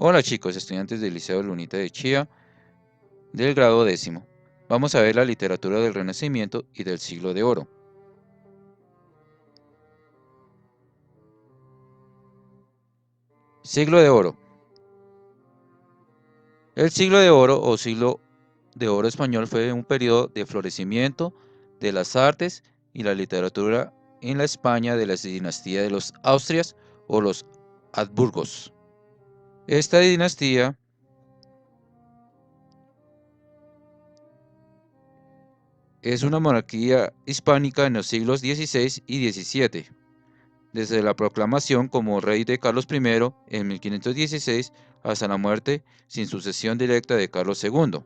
Hola chicos, estudiantes del Liceo Lunita de Chía, del grado décimo. Vamos a ver la literatura del Renacimiento y del Siglo de Oro. Siglo de Oro. El Siglo de Oro o Siglo de Oro español fue un periodo de florecimiento de las artes y la literatura en la España de la dinastía de los Austrias o los Habsburgos. Esta dinastía es una monarquía hispánica en los siglos XVI y XVII. Desde la proclamación como rey de Carlos I en 1516 hasta la muerte sin sucesión directa de Carlos II,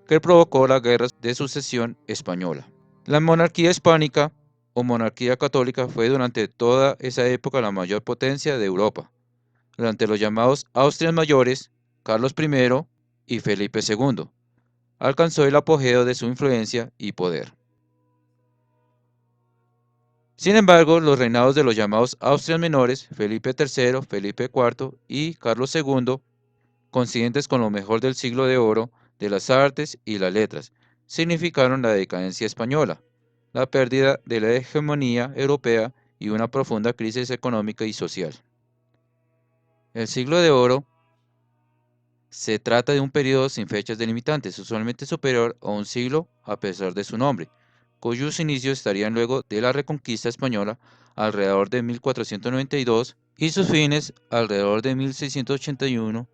que provocó la Guerra de Sucesión Española. La monarquía hispánica o monarquía católica fue durante toda esa época la mayor potencia de Europa. Durante los llamados Austrias Mayores, Carlos I y Felipe II, alcanzó el apogeo de su influencia y poder. Sin embargo, los reinados de los llamados Austrias Menores, Felipe III, Felipe IV y Carlos II, coincidentes con lo mejor del siglo de oro de las artes y las letras, significaron la decadencia española, la pérdida de la hegemonía europea y una profunda crisis económica y social. El siglo de oro se trata de un periodo sin fechas delimitantes, usualmente superior a un siglo a pesar de su nombre, cuyos inicios estarían luego de la Reconquista Española alrededor de 1492 y sus fines alrededor de 1681,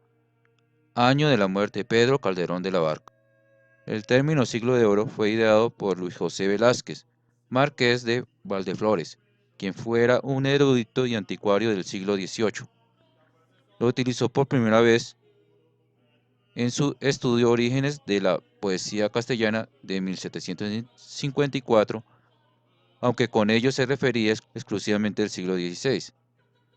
año de la muerte de Pedro Calderón de la Barca. El término siglo de oro fue ideado por Luis José Velázquez, marqués de Valdeflores, quien fuera un erudito y anticuario del siglo XVIII. Lo utilizó por primera vez en su estudio Orígenes de la Poesía Castellana de 1754, aunque con ello se refería exclusivamente al siglo XVI.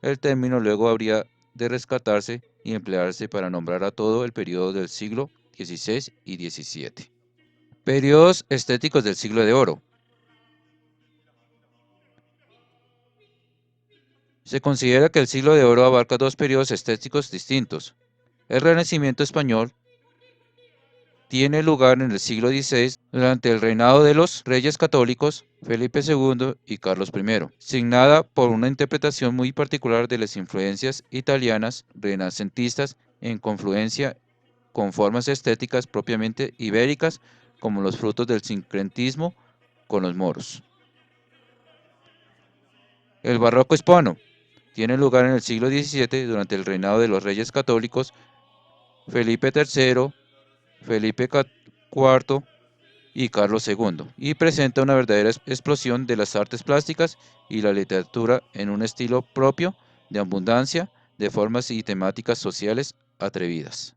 El término luego habría de rescatarse y emplearse para nombrar a todo el periodo del siglo XVI y XVII. Periodos estéticos del siglo de oro. Se considera que el siglo de oro abarca dos periodos estéticos distintos. El Renacimiento español tiene lugar en el siglo XVI durante el reinado de los reyes católicos Felipe II y Carlos I, signada por una interpretación muy particular de las influencias italianas renacentistas en confluencia con formas estéticas propiamente ibéricas como los frutos del sincretismo con los moros. El barroco hispano tiene lugar en el siglo XVII durante el reinado de los reyes católicos Felipe III, Felipe IV y Carlos II, y presenta una verdadera explosión de las artes plásticas y la literatura en un estilo propio de abundancia de formas y temáticas sociales atrevidas.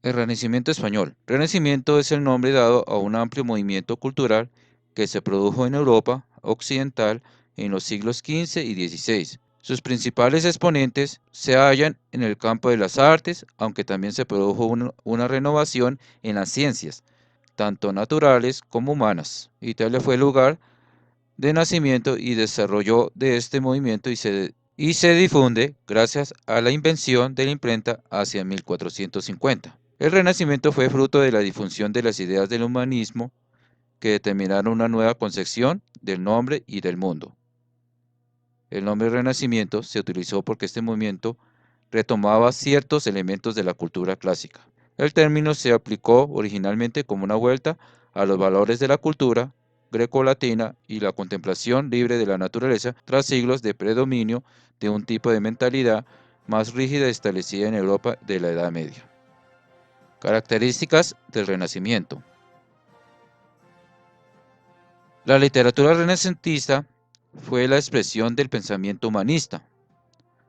El Renacimiento español. Renacimiento es el nombre dado a un amplio movimiento cultural que se produjo en Europa occidental en los siglos XV y XVI. Sus principales exponentes se hallan en el campo de las artes, aunque también se produjo una renovación en las ciencias, tanto naturales como humanas. Italia fue el lugar de nacimiento y desarrollo de este movimiento y se difunde gracias a la invención de la imprenta hacia 1450. El Renacimiento fue fruto de la difusión de las ideas del humanismo que determinaron una nueva concepción del hombre y del mundo. El nombre Renacimiento se utilizó porque este movimiento retomaba ciertos elementos de la cultura clásica. El término se aplicó originalmente como una vuelta a los valores de la cultura grecolatina y la contemplación libre de la naturaleza tras siglos de predominio de un tipo de mentalidad más rígida establecida en Europa de la Edad Media. Características del Renacimiento. La literatura renacentista fue la expresión del pensamiento humanista.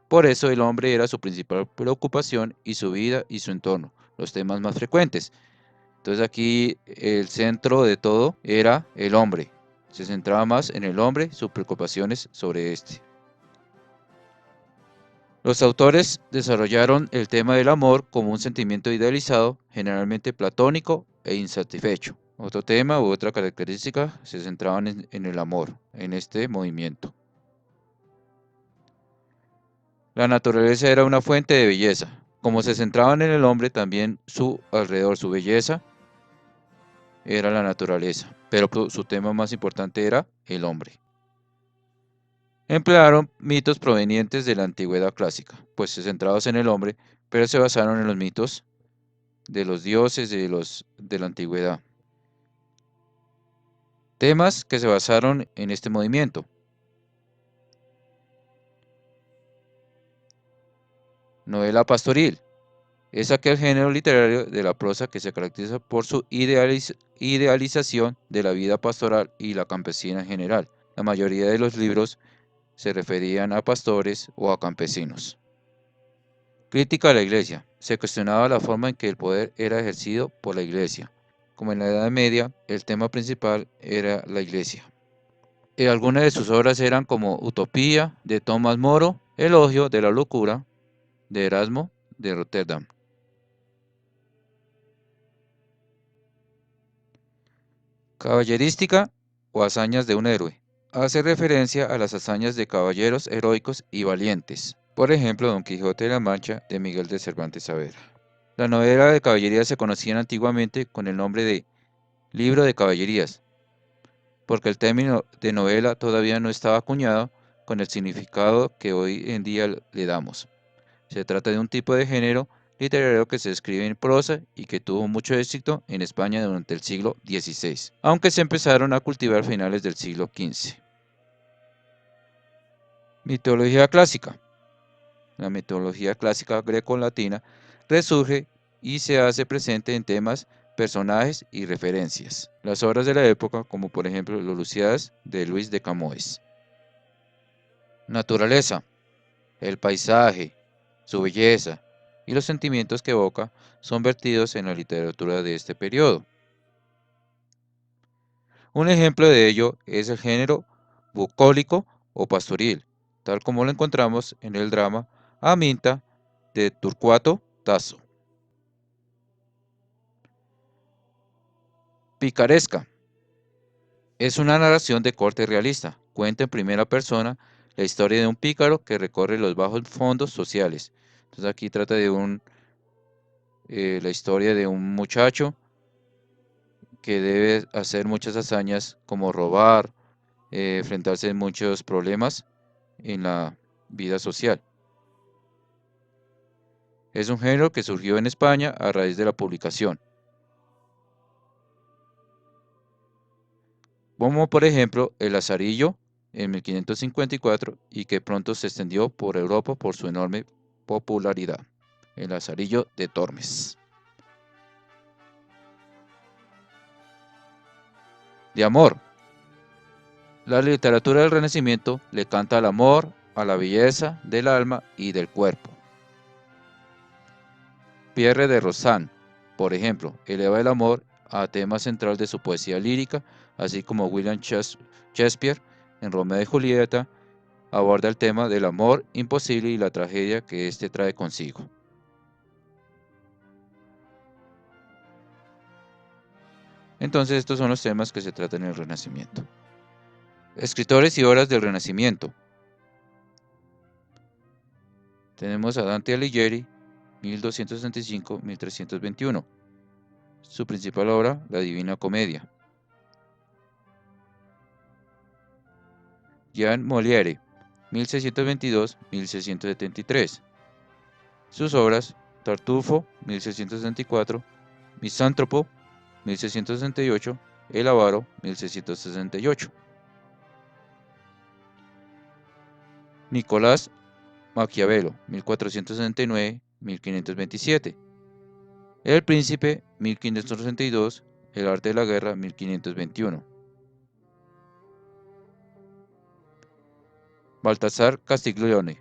Por eso el hombre era su principal preocupación y su vida y su entorno, los temas más frecuentes. Entonces aquí el centro de todo era el hombre. Se centraba más en el hombre, sus preocupaciones sobre este. Los autores desarrollaron el tema del amor como un sentimiento idealizado, generalmente platónico e insatisfecho. Otro tema u otra característica se centraban en el amor, en este movimiento. La naturaleza era una fuente de belleza. Como se centraban en el hombre, también su alrededor, su belleza, era la naturaleza, pero su tema más importante era el hombre. Emplearon mitos provenientes de la antigüedad clásica, pues centrados en el hombre, pero se basaron en los mitos de los dioses de la antigüedad. Temas que se basaron en este movimiento. Novela pastoril. Es aquel género literario de la prosa que se caracteriza por su idealización de la vida pastoral y la campesina en general. La mayoría de los libros se referían a pastores o a campesinos. Crítica a la Iglesia. Se cuestionaba la forma en que el poder era ejercido por la Iglesia. Como en la Edad Media, el tema principal era la Iglesia. Algunas de sus obras eran como Utopía, de Tomás Moro, Elogio de la Locura, de Erasmo de Rotterdam. Caballerística o hazañas de un héroe. Hace referencia a las hazañas de caballeros heroicos y valientes. Por ejemplo, Don Quijote de la Mancha de Miguel de Cervantes Saavedra. La novela de caballerías se conocían antiguamente con el nombre de libro de caballerías, porque el término de novela todavía no estaba acuñado con el significado que hoy en día le damos. Se trata de un tipo de género literario que se escribe en prosa y que tuvo mucho éxito en España durante el siglo XVI, aunque se empezaron a cultivar a finales del siglo XV. Mitología clásica. La mitología clásica greco-latina resurge y se hace presente en temas, personajes y referencias. Las obras de la época, como por ejemplo Los Lusíadas de Luis de Camões. Naturaleza. El paisaje, su belleza y los sentimientos que evoca son vertidos en la literatura de este periodo. Un ejemplo de ello es el género bucólico o pastoril, tal como lo encontramos en el drama Aminta de Torcuato Tasso. Picaresca. Es una narración de corte realista. Cuenta en primera persona la historia de un pícaro que recorre los bajos fondos sociales. Entonces aquí trata de la historia de un muchacho que debe hacer muchas hazañas como robar, enfrentarse a muchos problemas en la vida social. Es un género que surgió en España a raíz de la publicación, como por ejemplo El Lazarillo en 1554 y que pronto se extendió por Europa por su enorme popularidad. El Lazarillo de Tormes. De amor. La literatura del Renacimiento le canta al amor, a la belleza del alma y del cuerpo. Pierre de Rozan, por ejemplo, eleva el amor a tema central de su poesía lírica, así como William Shakespeare en Romeo y Julieta aborda el tema del amor imposible y la tragedia que éste trae consigo. Entonces estos son los temas que se tratan en el Renacimiento. Escritores y obras del Renacimiento. Tenemos a Dante Alighieri, 1265-1321. Su principal obra, La Divina Comedia. Jean Molière, 1622-1673. Sus obras, Tartufo, 1664, Misántropo, 1668, El Avaro, 1668. Nicolás Maquiavelo, 1469-1527. El Príncipe, 1562, El Arte de la Guerra, 1521. Baltasar Castiglione,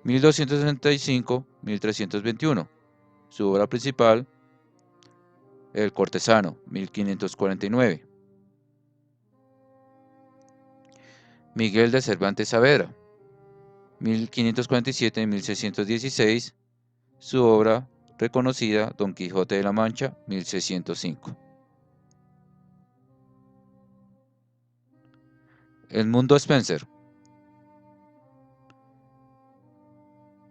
1265-1321. Su obra principal, El Cortesano, 1549. Miguel de Cervantes Saavedra, 1547-1616. Su obra reconocida, Don Quijote de la Mancha, 1605. Edmundo Spencer,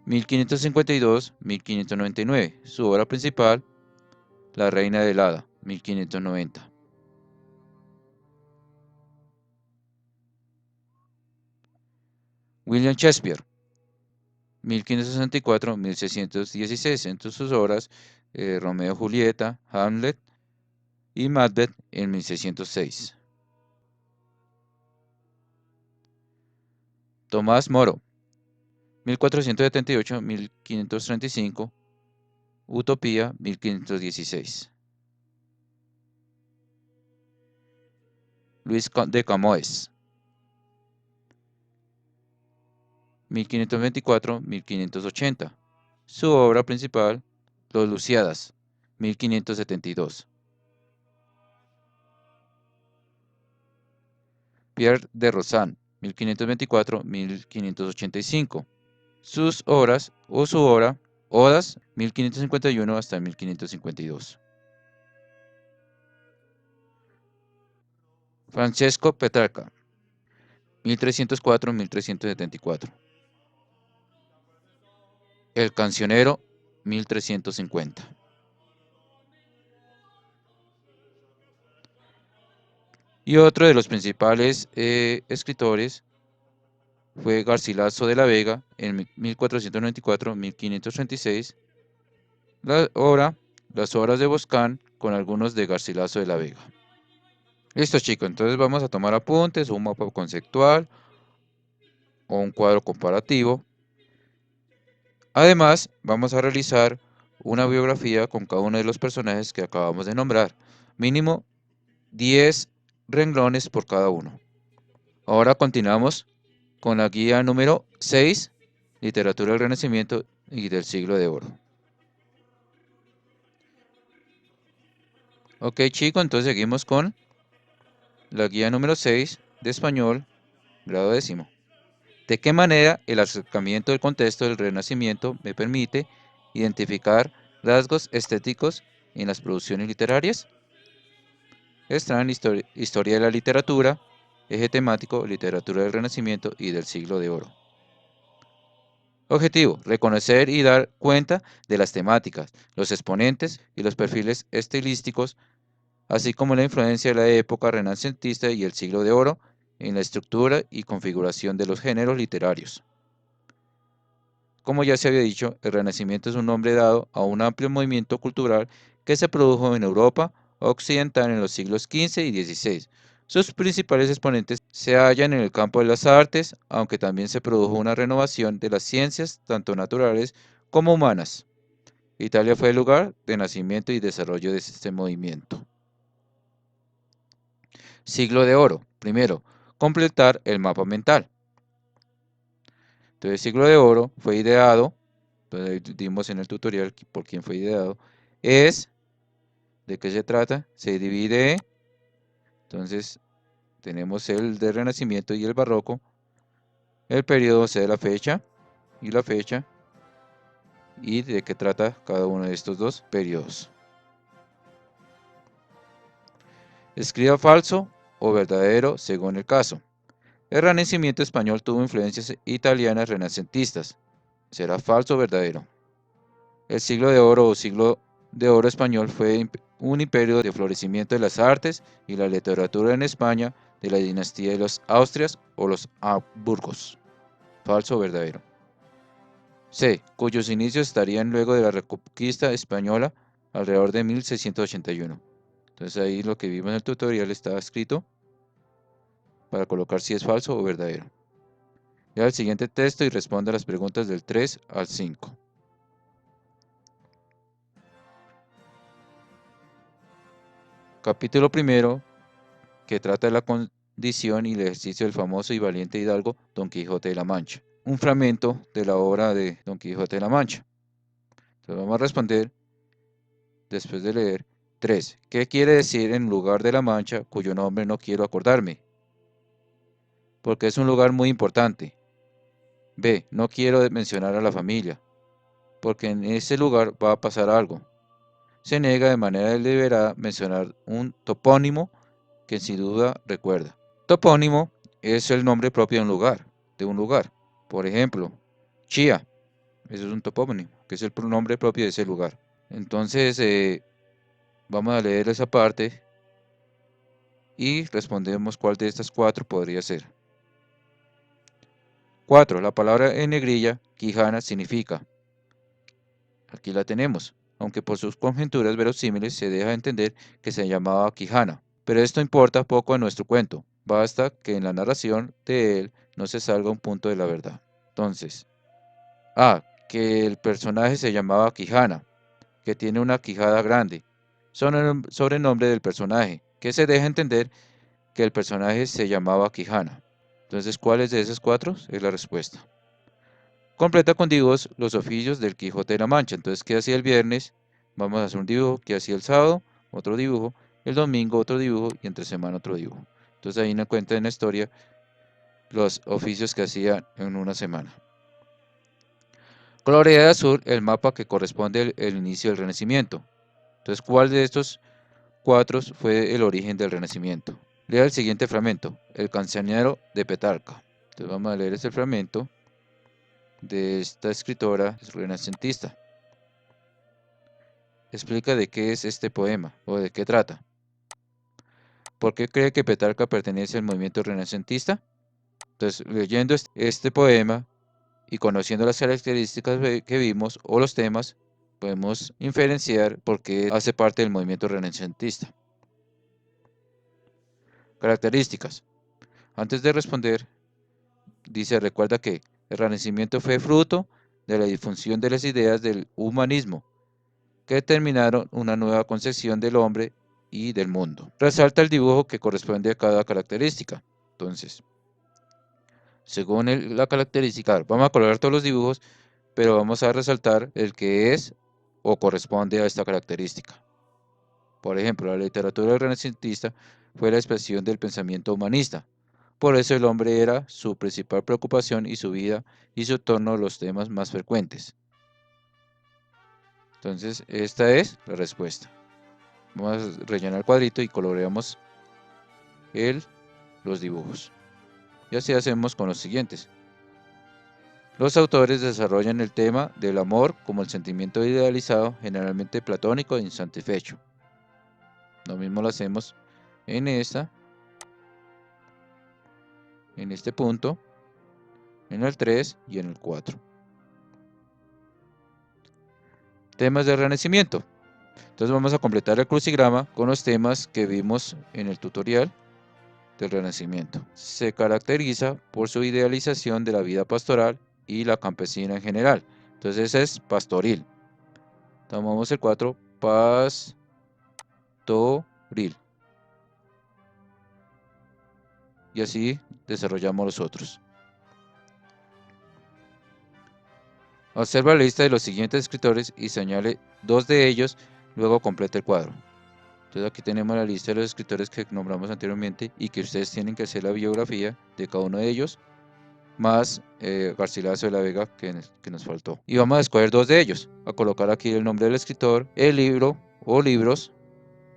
1552-1599. Su obra principal, La Reina del Hada, 1590. William Shakespeare, 1564-1616. Entre sus obras, Romeo y Julieta, Hamlet y Macbeth en 1606. Tomás Moro, 1478-1535. Utopía, 1516. Luis de Camões, 1524-1580. Su obra principal, Los Lusíadas, 1572. Pierre de Rozan, 1524-1585. Sus obras o su obra, Odas, 1551 hasta 1552. Francesco Petrarca, 1304-1374. El Cancionero, 1350. Y otro de los principales escritores fue Garcilaso de la Vega en 1494-1536. Las obras de Boscán con algunos de Garcilaso de la Vega. Listo, chicos, entonces vamos a tomar apuntes, un mapa conceptual o un cuadro comparativo. Además, vamos a realizar una biografía con cada uno de los personajes que acabamos de nombrar. Mínimo 10 renglones por cada uno. Ahora continuamos con la guía número 6, Literatura del Renacimiento y del Siglo de Oro. Ok, chicos, entonces seguimos con la guía número 6 de español, grado décimo. ¿De qué manera el acercamiento del contexto del Renacimiento me permite identificar rasgos estéticos en las producciones literarias? Están Historia de la literatura, eje temático, literatura del Renacimiento y del Siglo de Oro. Objetivo, reconocer y dar cuenta de las temáticas, los exponentes y los perfiles estilísticos, así como la influencia de la época renacentista y el Siglo de Oro en la estructura y configuración de los géneros literarios. Como ya se había dicho, el Renacimiento es un nombre dado a un amplio movimiento cultural que se produjo en Europa occidental en los siglos XV y XVI. Sus principales exponentes se hallan en el campo de las artes, aunque también se produjo una renovación de las ciencias, tanto naturales como humanas. Italia fue el lugar de nacimiento y desarrollo de este movimiento. Siglo de Oro. Primero, completar el mapa mental. Entonces, Siglo de Oro fue ideado, dimos en el tutorial por quién fue ideado, ¿de qué se trata? Se divide, entonces tenemos el del Renacimiento y el Barroco, el periodo se da la fecha, y de qué trata cada uno de estos dos periodos. Escriba falso o verdadero según el caso. El Renacimiento español tuvo influencias italianas renacentistas. ¿Será falso o verdadero? El Siglo de Oro o Siglo de Oro español fue un imperio de florecimiento de las artes y la literatura en España de la dinastía de los Austrias o los Habsburgos. ¿Falso o verdadero? C. Cuyos inicios estarían luego de la reconquista española alrededor de 1681. Entonces ahí lo que vimos en el tutorial está escrito para colocar si es falso o verdadero. Lea el siguiente texto y responda a las preguntas del 3 al 5. Capítulo primero, que trata de la condición y el ejercicio del famoso y valiente hidalgo Don Quijote de la Mancha. Un fragmento de la obra de Don Quijote de la Mancha. Entonces vamos a responder después de leer. 3. ¿Qué quiere decir en lugar de la Mancha, cuyo nombre no quiero acordarme? Porque es un lugar muy importante. B. No quiero mencionar a la familia, porque en ese lugar va a pasar algo. Se niega de manera deliberada mencionar un topónimo que sin duda recuerda. Topónimo es el nombre propio de un lugar, Por ejemplo, Chía, Eso es un topónimo, que es el nombre propio de ese lugar. Entonces, vamos a leer esa parte y respondemos cuál de estas cuatro podría ser. 4. La palabra en negrilla, Quijana, significa. Aquí la tenemos, aunque por sus conjeturas verosímiles se deja entender que se llamaba Quijana. Pero esto importa poco a nuestro cuento. Basta que en la narración de él no se salga un punto de la verdad. Entonces, A. Que el personaje se llamaba Quijana, que tiene una quijada grande. Sobrenombre del personaje, que se deja entender que el personaje se llamaba Quijana. Entonces, ¿cuáles de esos cuatro? Es la respuesta. Completa con dibujos los oficios del Quijote de la Mancha. Entonces, ¿qué hacía el viernes? Vamos a hacer un dibujo. ¿Qué hacía el sábado? Otro dibujo. El domingo otro dibujo y entre semana otro dibujo. Entonces ahí nos cuenta en la historia los oficios que hacía en una semana. Colorea de azul el mapa que corresponde al inicio del Renacimiento. Entonces, ¿cuál de estos cuatro fue el origen del Renacimiento? Lea el siguiente fragmento, el cancionero de Petrarca. Entonces vamos a leer este fragmento de esta escritora renacentista. Explica de qué es este poema o de qué trata. ¿Por qué cree que Petrarca pertenece al movimiento renacentista? Entonces, leyendo este poema y conociendo las características que vimos o los temas, podemos inferenciar por qué hace parte del movimiento renacentista. Características. Antes de responder, dice, recuerda que el Renacimiento fue fruto de la difusión de las ideas del humanismo, que determinaron una nueva concepción del hombre y del mundo. Resalta el dibujo que corresponde a cada característica. Entonces, según la característica, vamos a colocar todos los dibujos, pero vamos a resaltar el que es o corresponde a esta característica. Por ejemplo, la literatura renacentista fue la expresión del pensamiento humanista. Por eso el hombre era su principal preocupación y su vida y su torno a los temas más frecuentes. Entonces, esta es la respuesta. Vamos a rellenar el cuadrito y coloreamos los dibujos. Y así hacemos con los siguientes. Los autores desarrollan el tema del amor como el sentimiento idealizado, generalmente platónico e insatisfecho. Lo mismo lo hacemos en este punto, en el 3 y en el 4. Temas del Renacimiento. Entonces vamos a completar el crucigrama con los temas que vimos en el tutorial del Renacimiento. Se caracteriza por su idealización de la vida pastoral y la campesina en general. Entonces es pastoril. Tomamos el 4, pastoril. Y así desarrollamos los otros. Observa la lista de los siguientes escritores y señale 2 de ellos, luego completa el cuadro. Entonces aquí tenemos la lista de los escritores que nombramos anteriormente y que ustedes tienen que hacer la biografía de cada uno de ellos, más Garcilaso de la Vega que nos faltó. Y vamos a escoger 2 de ellos, a colocar aquí el nombre del escritor, el libro o libros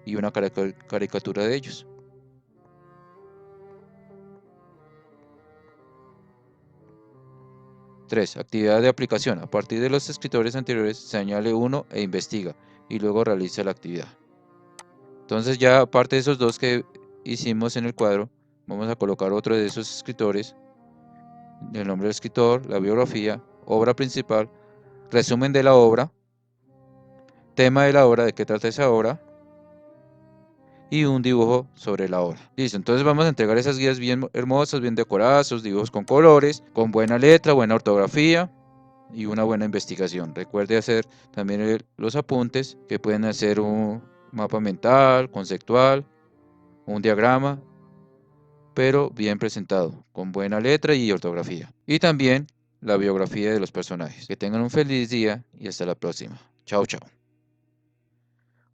y una caricatura de ellos. Tres, actividad de aplicación. A partir de los escritores anteriores se añade uno e investiga y luego realiza la actividad. Entonces ya aparte de esos 2 que hicimos en el cuadro, vamos a colocar otro de esos escritores, el nombre del escritor, la biografía, obra principal, resumen de la obra, tema de la obra, de qué trata esa obra, y un dibujo sobre la obra. Listo, entonces vamos a entregar esas guías bien hermosas, bien decoradas, sus dibujos con colores, con buena letra, buena ortografía y una buena investigación. Recuerde hacer también los apuntes, que pueden hacer un mapa mental, conceptual, un diagrama, pero bien presentado, con buena letra y ortografía. Y también la biografía de los personajes. Que tengan un feliz día y hasta la próxima. Chao, chao.